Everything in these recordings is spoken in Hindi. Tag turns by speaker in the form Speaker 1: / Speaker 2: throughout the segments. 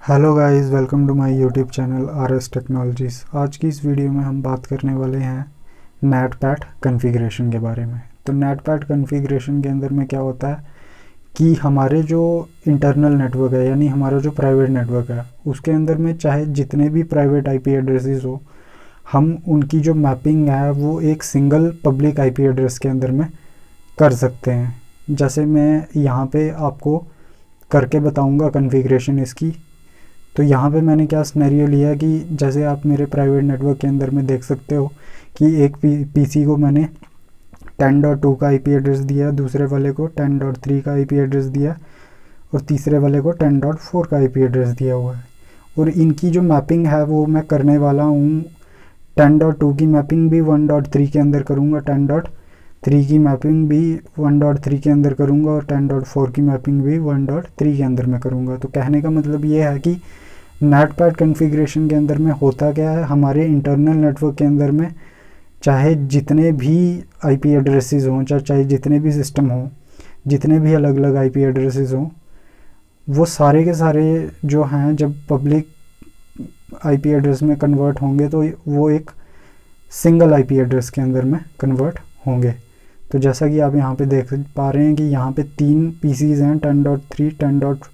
Speaker 1: Hello guys, welcome to my YouTube channel RS technologies. आज की इस वीडियो में हम बात करने वाले हैं नेटपैड कॉन्फ़िगरेशन के बारे में। तो नेटपैड कॉन्फ़िगरेशन के अंदर में क्या होता है कि हमारे जो इंटरनल नेटवर्क है, यानी हमारा जो प्राइवेट नेटवर्क है, उसके अंदर में चाहे जितने भी प्राइवेट आईपी एड्रेसेस हो, हम उनकी जो मैपिंग है वो एक सिंगल पब्लिक आईपी एड्रेस के अंदर में कर सकते हैं। जैसे मैं यहाँ पे आपको करके बताऊँगा कॉन्फ़िगरेशन इसकी। तो यहाँ पे मैंने क्या सिनेरियो लिया कि जैसे आप मेरे प्राइवेट नेटवर्क के अंदर में देख सकते हो कि एक पीसी को मैंने 10.2 का आईपी एड्रेस दिया, दूसरे वाले को 10.3 का आईपी एड्रेस दिया और तीसरे वाले को 10.4 का आईपी एड्रेस दिया हुआ है। और इनकी जो मैपिंग है वो मैं करने वाला हूँ। 10.2 की मैपिंग भी 1.3 के अंदर करूँगा, 10.3 की मैपिंग भी 1.3 के अंदर करूँगा और 10.4 की मैपिंग भी 1.3 के अंदर में करूँगा। तो कहने का मतलब ये है कि नेटपैड कॉन्फ़िगरेशन के अंदर में होता क्या है, हमारे इंटरनल नेटवर्क के अंदर में चाहे जितने भी आईपी एड्रेसेस हों, चाहे जितने भी सिस्टम हों, जितने भी अलग अलग आईपी एड्रेसेस हों, वो सारे के सारे जो हैं जब पब्लिक आईपी एड्रेस में कन्वर्ट होंगे तो वो एक सिंगल आईपी एड्रेस के अंदर में कन्वर्ट होंगे। तो जैसा कि आप यहाँ पे देख पा रहे हैं कि यहाँ पे 3 पीसीज हैं, 10.3, 10.2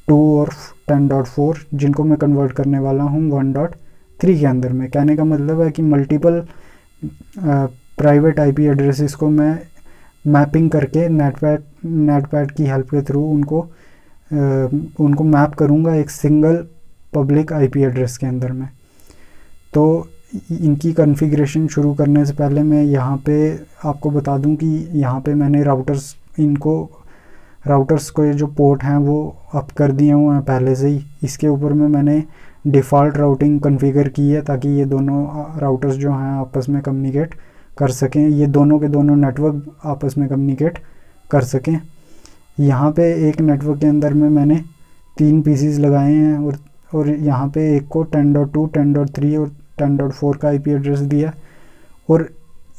Speaker 1: और 10.4, जिनको मैं कन्वर्ट करने वाला हूँ 1.3 के अंदर में। कहने का मतलब है कि मल्टीपल प्राइवेट आईपी एड्रेसेस को मैं मैपिंग करके नेटपैड की हेल्प के थ्रू उनको मैप करूँगा एक सिंगल पब्लिक आईपी एड्रेस के अंदर में। तो इनकी कॉन्फ़िगरेशन शुरू करने से पहले मैं यहाँ पे आपको बता दूँ कि यहाँ पे मैंने राउटर्स को ये जो पोर्ट हैं वो अप कर दिए हुए हैं पहले से ही। इसके ऊपर में मैंने डिफ़ॉल्ट राउटिंग कॉन्फ़िगर की है ताकि ये दोनों राउटर्स जो हैं आपस में कम्युनिकेट कर सकें, ये दोनों के दोनों नेटवर्क आपस में कम्युनिकेट कर सकें। यहाँ पे एक नेटवर्क के अंदर में मैंने 3 पीसीज लगाए हैं और यहाँ पे एक को 10.2, 10.3 और 10.4 का आईपी एड्रेस दिया। और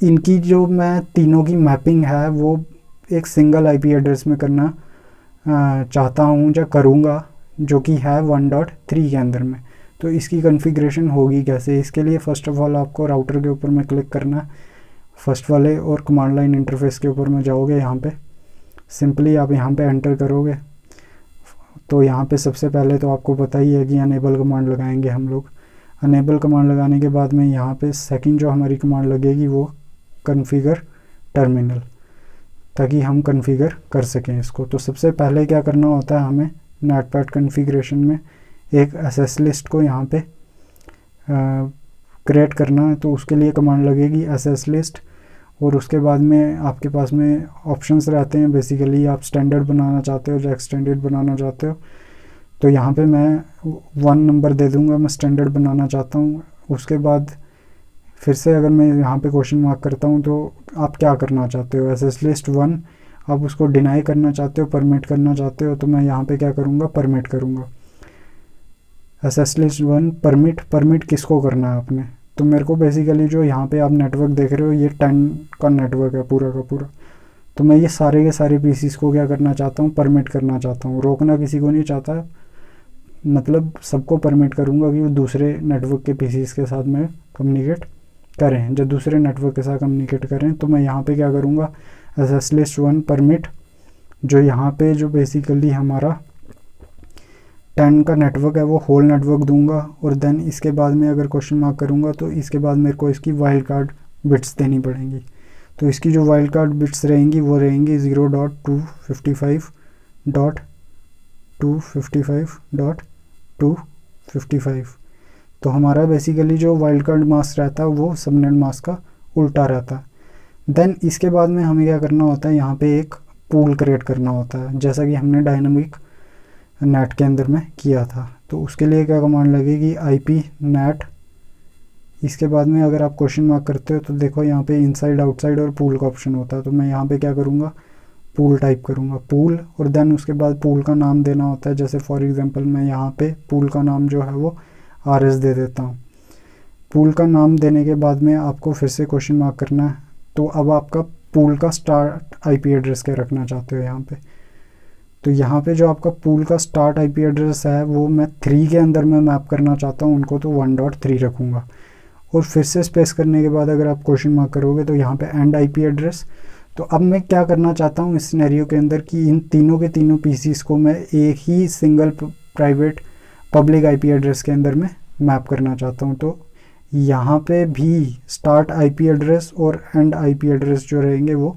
Speaker 1: इनकी जो मैं तीनों की मैपिंग है वो एक सिंगल आईपी एड्रेस में करना चाहता हूँ या करूँगा, जो कि है 1.3 के अंदर में। तो इसकी कॉन्फ़िगरेशन होगी कैसे, इसके लिए फ़र्स्ट ऑफ़ ऑल आपको राउटर के ऊपर में क्लिक करना, फर्स्ट वाले और कमांड लाइन इंटरफेस के ऊपर में जाओगे। यहाँ पे सिंपली आप यहाँ पे एंटर करोगे तो यहाँ पे सबसे पहले तो आपको पता ही है कि अनेबल कमांड लगाएंगे हम लोग। अनेबल कमांड लगाने के बाद में यहाँ पे सेकंड जो हमारी कमांड लगेगी वो कॉन्फ़िगर टर्मिनल, ताकि हम कॉन्फ़िगर कर सकें इसको। तो सबसे पहले क्या करना होता है, हमें नेटपैड कॉन्फ़िगरेशन में एक एसएस लिस्ट को यहाँ पे क्रिएट करना है। तो उसके लिए कमांड लगेगी एसएस लिस्ट और उसके बाद में आपके पास में ऑप्शंस रहते हैं। बेसिकली आप स्टैंडर्ड बनाना चाहते हो या एक्सटेंडेड बनाना चाहते हो, तो यहाँ पे मैं 1 नंबर दे दूँगा, मैं स्टैंडर्ड बनाना चाहता हूँ। उसके बाद फिर से अगर मैं यहाँ पे क्वेश्चन मार्क करता हूँ तो आप क्या करना चाहते हो, एसएस लिस्ट 1 आप उसको डिनाई करना चाहते हो, परमिट करना चाहते हो, तो मैं यहाँ पे क्या करूँगा, परमिट करूँगा। एसएस लिस्ट 1 परमिट किसको करना है आपने, तो मेरे को बेसिकली जो यहाँ पे आप नेटवर्क देख रहे हो ये 10 का नेटवर्क है पूरा का पूरा। तो मैं ये सारे के सारे पीसीस को क्या करना चाहता हूँ, परमिट करना चाहता हूँ। रोकना किसी को नहीं चाहता, मतलब सबको परमिट करूँगा कि वो दूसरे नेटवर्क के पीसीस के साथ में कम्युनिकेट करें, जब दूसरे नेटवर्क के साथ कम्युनिकेट करें। तो मैं यहाँ पे क्या करूँगा, एसएस लिस्ट 1 परमिट, जो यहाँ पे जो बेसिकली हमारा 10 का नेटवर्क है वो होल नेटवर्क दूंगा। और देन इसके बाद में अगर क्वेश्चन मार्क करूँगा तो इसके बाद मेरे को इसकी वाइल्ड कार्ड बिट्स देनी पड़ेंगी। तो इसकी जो वाइल्ड कार्ड बिट्स रहेंगी वो रहेंगी 0.255.255.255। तो हमारा बेसिकली जो वाइल्ड कार्ड मास्क रहता है वो सबनेट मास्क का उल्टा रहता है। देन इसके बाद में हमें क्या करना होता है, यहाँ पे एक पूल क्रिएट करना होता है, जैसा कि हमने डायनामिक नेट के अंदर में किया था। तो उसके लिए क्या कमांड लगेगी, IP नेट। इसके बाद में अगर आप क्वेश्चन मार्क करते हो तो देखो यहाँ पे इनसाइड आउटसाइड और पूल का ऑप्शन होता है। तो मैं यहाँ पे क्या करूँगा, पूल टाइप करूँगा, पूल, और देन उसके बाद पूल का नाम देना होता है। जैसे फॉर एग्जांपल मैं यहाँ पे पूल का नाम जो है वो RS दे देता हूँ। पूल का नाम देने के बाद में आपको फिर से क्वेश्चन मार्क करना है। तो अब आपका पूल का स्टार्ट IP एड्रेस क्या रखना चाहते हो यहाँ पे, तो यहाँ पे जो आपका पूल का स्टार्ट आईपी एड्रेस है वो मैं 3 के अंदर में मैप करना चाहता हूँ उनको, तो 1.3 रखूँगा। और फिर से स्पेस करने के बाद अगर आप क्वेश्चन मार्क करोगे तो यहाँ पे एंड आईपी एड्रेस। तो अब मैं क्या करना चाहता हूँ इस सिनेरियो के अंदर कि इन तीनों के तीनों पीसीस को मैं एक ही single private public IP address के अंदर में मैप करना चाहता हूँ। तो यहाँ पे भी स्टार्ट आईपी एड्रेस और एंड आईपी एड्रेस जो रहेंगे वो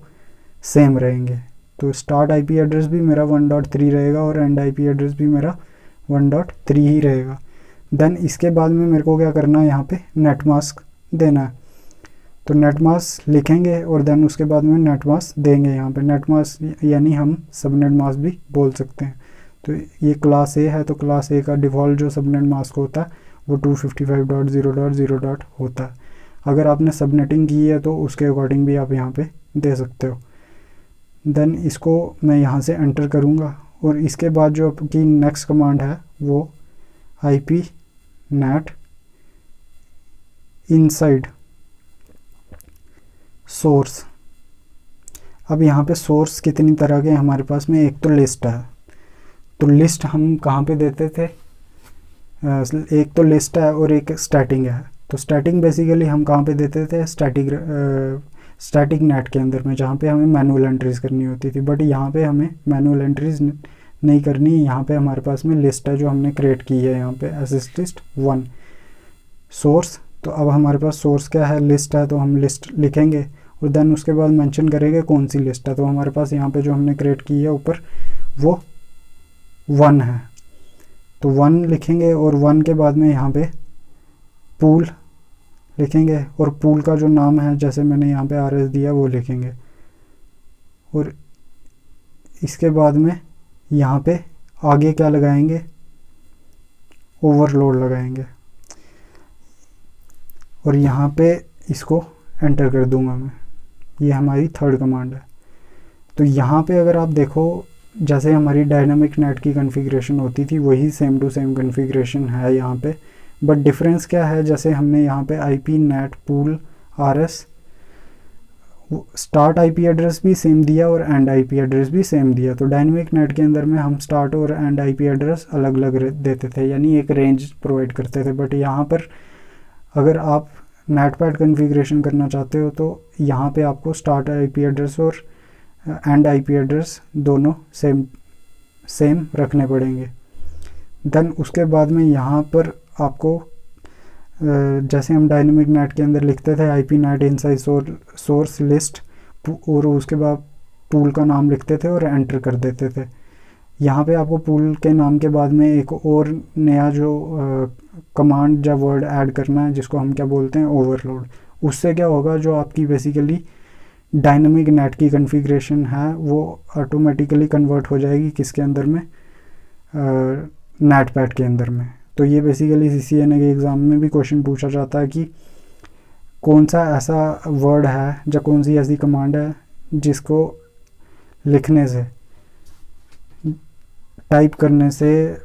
Speaker 1: सेम रहेंगे। तो स्टार्ट आईपी एड्रेस भी मेरा 1.3 रहेगा और एंड आईपी एड्रेस भी मेरा 1.3 ही रहेगा। देन इसके बाद में मेरे को क्या करना है, यहाँ पे नेट मास्क देना है। तो नेट मास्क लिखेंगे और देन उसके बाद में नेट मास्क देंगे। यहाँ पे नेट मास्क यानी हम सबनेट मास्क भी बोल सकते हैं। तो ये क्लास ए है, तो क्लास ए का डिफ़ॉल्ट जो सबनेट मास्क होता है वो 255.0.0. होता है। अगर आपने सबनेटिंग की है तो उसके अकॉर्डिंग भी आप यहाँ पे दे सकते हो। देन इसको मैं यहाँ से एंटर करूँगा और इसके बाद जो आपकी नेक्स्ट कमांड है वो IP NAT इनसाइड सोर्स। अब यहाँ पे सोर्स कितनी तरह के हैं हमारे पास में, एक तो लिस्ट है। तो लिस्ट हम कहाँ पे देते थे, एक तो लिस्ट है और एक स्टैटिक है। तो स्टैटिक बेसिकली हम कहाँ पे देते थे, स्टैटिक नेट के अंदर में, जहाँ पे हमें मैनुअल एंट्रीज करनी होती थी। बट यहाँ पे हमें मैनुअल एंट्रीज नहीं करनी। यहाँ पे हमारे पास में लिस्ट है जो हमने क्रिएट की है, यहाँ पे एसिस्ट 1 सोर्स। तो अब हमारे पास सोर्स क्या है, लिस्ट है, तो हम लिस्ट लिखेंगे और देन उसके बाद मेंशन करेंगे कौन सी लिस्ट है। तो हमारे पास यहाँ पे जो हमने क्रिएट की है ऊपर वो 1 है, तो 1 लिखेंगे और 1 के बाद में यहाँ पे पूल लिखेंगे और पूल का जो नाम है जैसे मैंने यहाँ पे RS दिया वो लिखेंगे। और इसके बाद में यहाँ पे आगे क्या लगाएंगे, ओवरलोड लगाएंगे और यहाँ पे इसको एंटर कर दूंगा मैं। ये हमारी थर्ड कमांड है। तो यहाँ पे अगर आप देखो जैसे हमारी डायनामिक नेट की कॉन्फ़िगरेशन होती थी वही सेम टू सेम कॉन्फ़िगरेशन है यहाँ पे। बट डिफरेंस क्या है, जैसे हमने यहाँ पे IP NAT pool RS start IP address भी सेम दिया और एंड IP एड्रेस भी सेम दिया। तो डायनामिक नेट के अंदर में हम स्टार्ट और एंड IP एड्रेस अलग अलग देते थे, यानी एक रेंज प्रोवाइड करते थे। बट यहाँ पर अगर आप नेटपैड कॉन्फ़िगरेशन करना चाहते हो तो यहाँ पे आपको स्टार्ट IP एड्रेस और एंड IP एड्रेस दोनों सेम रखने पड़ेंगे। देन उसके बाद में यहाँ पर आपको जैसे हम डायनामिक नेट के अंदर लिखते थे IP NAT inside source list और उसके बाद पूल का नाम लिखते थे और एंटर कर देते थे। यहाँ पे आपको पूल के नाम के बाद में एक और नया जो कमांड या वर्ड ऐड करना है जिसको हम क्या बोलते हैं, ओवरलोड। उससे क्या होगा, जो आपकी बेसिकली डायनामिक नेट की कॉन्फ़िगरेशन है वो ऑटोमेटिकली कन्वर्ट हो जाएगी किसके अंदर में, नेटपैड के अंदर में। तो ये बेसिकली CCNA के एग्ज़ाम में भी क्वेश्चन पूछा जाता है कि कौन सा ऐसा वर्ड है या कौन सी ऐसी कमांड है जिसको लिखने से, टाइप करने से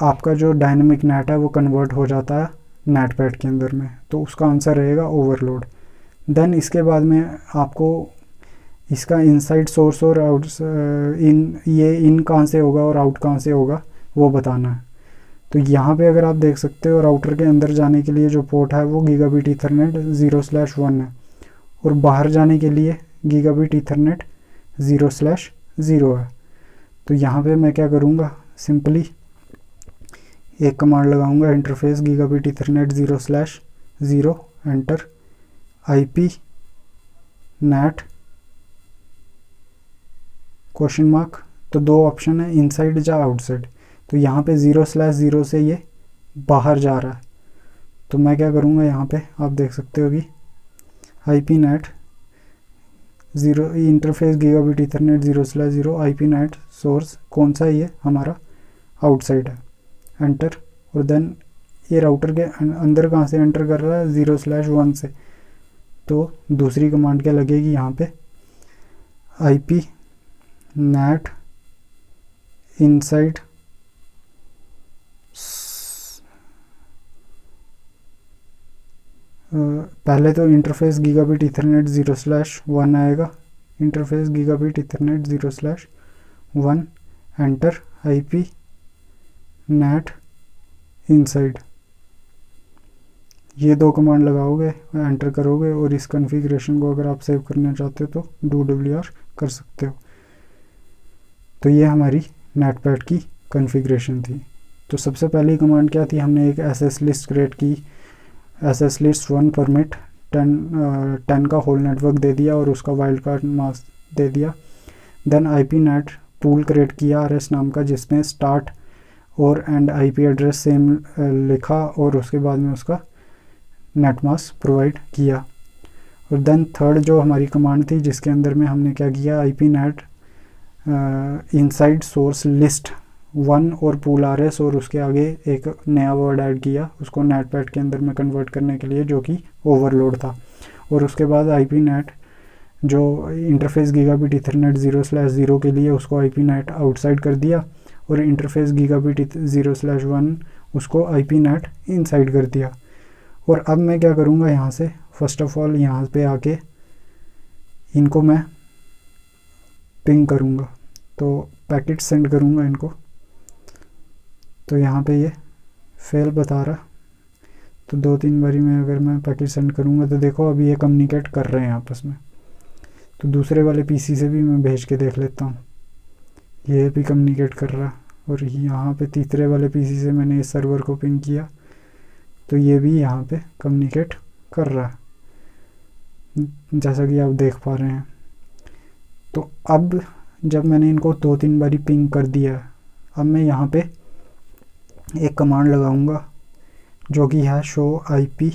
Speaker 1: आपका जो डायनामिक नेट है वो कन्वर्ट हो जाता है नेटपैड के अंदर में। तो उसका आंसर रहेगा ओवरलोड। देन इसके बाद में आपको इसका इनसाइड सोर्स और आउट इन कहाँ से होगा और आउट कहाँ से होगा वो बताना है। तो यहाँ पे अगर आप देख सकते हो राउटर के अंदर जाने के लिए जो पोर्ट है वो गीगाबिट ईथरनेट 0/1 है और बाहर जाने के लिए गीगाबिट ईथरनेट 0/0 है। तो यहाँ पे मैं क्या करूँगा, सिंपली एक कमांड लगाऊंगा, interface gigabit Ethernet 0/0 enter IP NAT question mark. तो दो ऑप्शन है, इनसाइड या आउटसाइड। तो यहाँ पे 0/0 से ये बाहर जा रहा है। तो मैं क्या करूँगा, यहाँ पे आप देख सकते हो कि IP NAT 0 interface gigabit Ethernet 0/0 IP NAT source कौन सा है, ये हमारा आउटसाइड है, एंटर। और देन ये राउटर के अंदर कहाँ से एंटर कर रहा है, 0/1 से। तो दूसरी कमांड क्या लगेगी यहाँ पे, IP NAT इनसाइड पहले तो इंटरफेस गीगाबिट ईथरनेट 0/1 आएगा, interface gigabit Ethernet 0/1 enter IP NAT inside, ये दो कमांड लगाओगे, एंटर करोगे और इस कॉन्फ़िगरेशन को अगर आप सेव करना चाहते हो तो do WR कर सकते हो। तो ये हमारी नेटपैड की कॉन्फ़िगरेशन थी। तो सबसे पहली कमांड क्या थी, हमने एक SS लिस्ट क्रिएट की, SS लिस्ट 1 परमिट 10 का होल नेटवर्क दे दिया और उसका वाइल्ड कार्ड मास्क दे दिया। Then IP NAT pool create किया RS नाम का, जिसमें स्टार्ट और एंड IP एड्रेस सेम लिखा और उसके बाद में उसका नेट मास्क प्रोवाइड किया। और देन थर्ड जो हमारी कमांड थी जिसके अंदर में हमने क्या किया, IP NAT inside source list 1 और पूल RS और उसके आगे एक नया वर्ड ऐड किया उसको नेटपैड के अंदर में कन्वर्ट करने के लिए, जो कि ओवरलोड था। और उसके बाद IP NAT जो इंटरफेस गीगाबिट ईथरनेट 0/0 के लिए उसको IP NAT आउटसाइड कर दिया और इंटरफेस गीगाबिट 0/1 उसको IP NAT इनसाइड कर दिया। और अब मैं क्या करूँगा, यहाँ से फर्स्ट ऑफ ऑल यहाँ पे आके इनको मैं पिंग करूँगा, तो पैकेट सेंड करूँगा इनको। तो यहाँ पे ये फेल बता रहा, तो 2-3 बारी में अगर मैं पैकेट सेंड करूँगा तो देखो अभी ये कम्युनिकेट कर रहे हैं आपस में। तो दूसरे वाले PC से भी मैं भेज के देख लेता हूँ, ये भी कम्युनिकेट कर रहा। और यहाँ पे तीसरे वाले PC से मैंने इस सर्वर को पिंग किया तो ये भी यहाँ पे कम्युनिकेट कर रहा है, जैसा कि आप देख पा रहे हैं। तो अब जब मैंने इनको 2-3 बारी पिंग कर दिया, अब मैं यहाँ पे एक कमांड लगाऊंगा जो कि है शो IP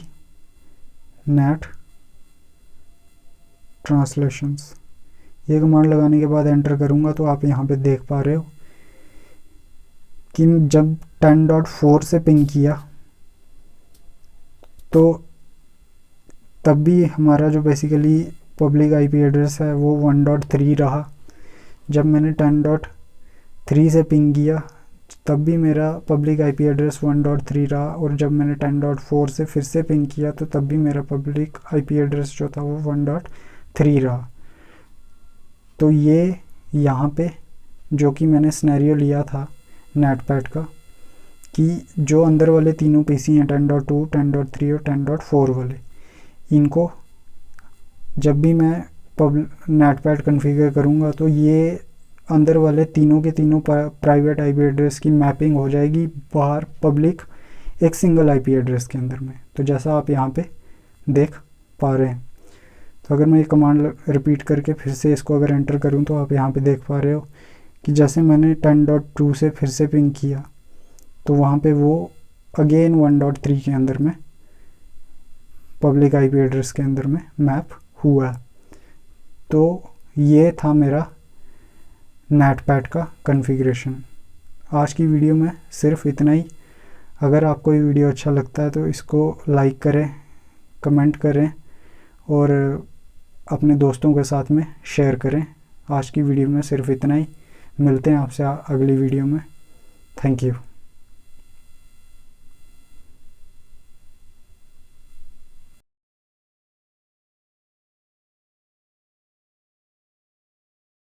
Speaker 1: NAT ट्रांसलेशंस। ये कमांड लगाने के बाद एंटर करूंगा तो आप यहाँ पे देख पा रहे हो कि जब 10.4 से पिंग किया तो तब भी हमारा जो बेसिकली पब्लिक IP एड्रेस है वो 1.3 रहा। जब मैंने 10.3 से पिंग किया तब भी मेरा पब्लिक IP एड्रेस 1.3 रहा। और जब मैंने 10.4 से फिर से पिंग किया तो तब भी मेरा पब्लिक IP एड्रेस जो था वो 1.3 रहा। तो ये यहाँ पे जो कि मैंने सिनेरियो लिया था नेटपैड का कि जो अंदर वाले तीनों PC हैं 10.2, 10.3 और 10.4 वाले, इनको जब भी मैं नेटपैड कॉन्फ़िगर करूँगा तो ये अंदर वाले तीनों के तीनों प्राइवेट IP एड्रेस की मैपिंग हो जाएगी बाहर पब्लिक एक सिंगल IP एड्रेस के अंदर में। तो जैसा आप यहाँ पे देख पा रहे हैं। तो अगर मैं ये कमांड रिपीट करके फिर से इसको अगर एंटर करूँ तो आप यहाँ पे देख पा रहे हो कि जैसे मैंने 10.2 से फिर से पिंग किया तो वहाँ पे वो अगेन 1.3 के अंदर में पब्लिक IP एड्रेस के अंदर में मैप हुआ। तो ये था मेरा नेटपैड का कॉन्फ़िगरेशन। आज की वीडियो में सिर्फ इतना ही। अगर आपको ये वीडियो अच्छा लगता है तो इसको लाइक करें, कमेंट करें और अपने दोस्तों के साथ में शेयर करें। आज की वीडियो में सिर्फ इतना ही। मिलते हैं आपसे अगली वीडियो में। Thank you.